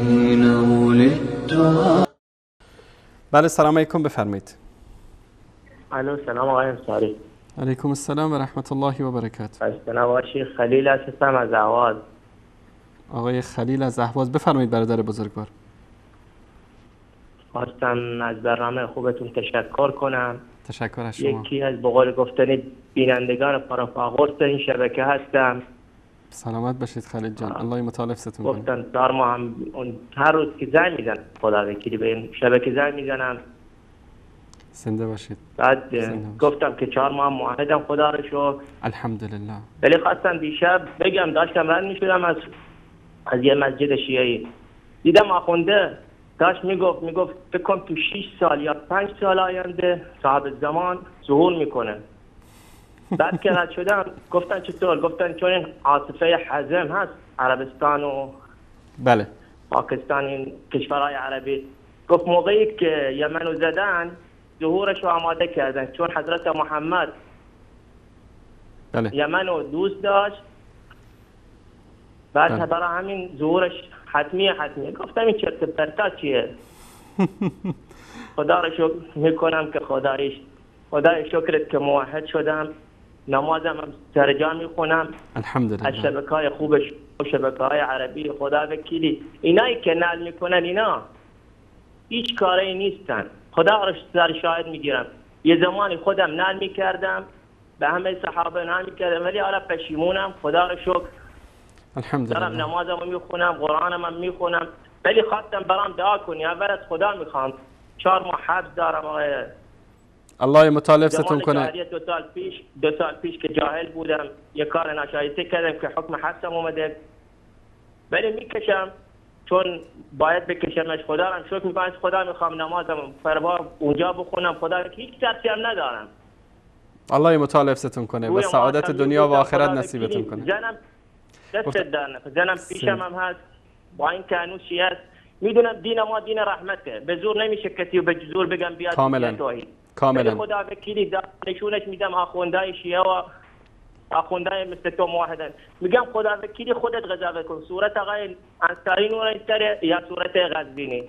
حين ولدت. بله سلام علیکم، بفرمایید. الو سلام آقای انصاری. علیکم السلام و رحمت الله و برکاته. خسته نباشی. خلیل هستم از اهواز. آقای خلیل از اهواز، بفرمایید برادر بزرگوار. خواستم از برنامه خوبتون تشکر کنم. تشکر از شما. یکی از بقول گفتنی بینندگان پرافاقورس این شبکه هستم. سلامت باشید خلیل جان، الله متعال ستون کنه. گفتن دار ما هم هر روز که زنگ میزنم خدا وکیلی به این شبکه زنگ میزنم. زنده باشید. بعد گفتم که 4 ماه معاهدم خدا رو شکر. الحمدلله. ولی خواستم دیشب بگم داشتم رد میشدم از یه مسجد شیعی، دیدم آخونده داشت میگفت فکر کنم تو 6 سال یا 5 سال آینده صاحب زمان ظهور میکنه. بعد که رد شدم گفتن چطور؟ گفتن چون این عاصفه حزم هست عربستان و بله پاکستان، این کشورهای عربی، گفت موقعی که یمن رو زدن ظهورش رو آماده کردن، چون حضرت محمد بله یمن رو دوست داشت. بعد برای همین ظهورش حتمیه. گفتم این چرت و پرتا چیه؟ خدا رو شکر میکنم که خدای شکرت که موحد شدم، نمازم هم سر جا میخونم الحمدلله. از شبکه‌های خوبش و شبکه‌های عربی خدا وکیلی اینایی که نقل میکنن اینا هیچ کاری نیستن. خدا رو سر شاهد میگیرم، یه زمانی خودم نقل میکردم به همه صحابه نقل میکردم، ولی حالا پشیمونم. خدا رو شکر الحمدلله. دارم نمازم رو میخونم، قرآنم هم میخونم، ولی خواستم برام دعا کنی. اول از خدا میخوام 4 ماه حبس دارم آقای، الله متعال ستون کنه. 2 سال پیش که جاهل بودم یه کار ناشایسته کردم که حکم حبسم اومده، ولی میکشم چون باید بکشمش. خدا رو شکر میکنم، خدا میخوام نمازم فربار اونجا بخونم. خدا هیچ ترسی هم ندارم. الله متعال ستون کنه و سعادت دنیا و آخرت نصیبتون کنه. زنم دست در نفس، زنم پیشم هم هست، با این که هنوز شیعه است. میدونم دین ما دین رحمته، به زور نمیشه کسی و به زور بگم بیاد توحید. کاملا. خدا وکیلی نشونش میدم آخوندهای شیعه و آخوندهای مثل تو موحدن. میگم خدا وکیلی خودت قضاوت کن، صورت آقای انصاری نورانی‌تره یا صورت غزبینی؟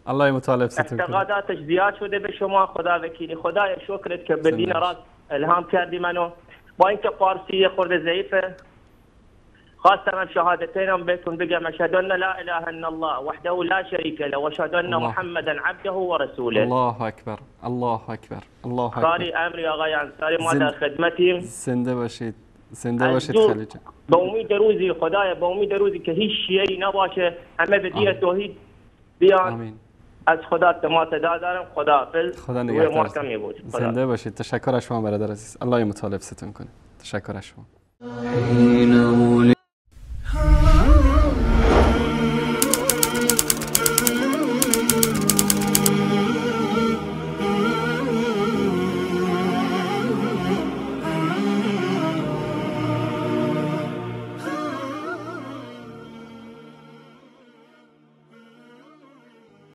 الله متعال ستون کنه. اعتقاداتش زیاد شده به شما. خدا وکیلی خدای شکرت که به دین راست الهام کردی منو، با اینکه فارسی خورده ضعیفه. خواستم هم شهادتینم بهتون بگم اشهد ان لا اله الا الله وحده لا شریک له و اشهد ان محمدا عبده و رسوله. الله اکبر، الله اکبر، الله اکبر. خالی امری آقای انصاری، ما در خدمتیم. زنده باشید، زنده باشید خلیل جان. به امید روزی خدایا، به امید روزی که هیچ شیعی نباشه، همه به دین توحید بیان. آمین. از خدا ما صدا دارم. خداحافظ. خدا نگهدار. زنده باشید. تشکر از شما برادر عزیز. الله متعال ستون کنه. تشکر از شما.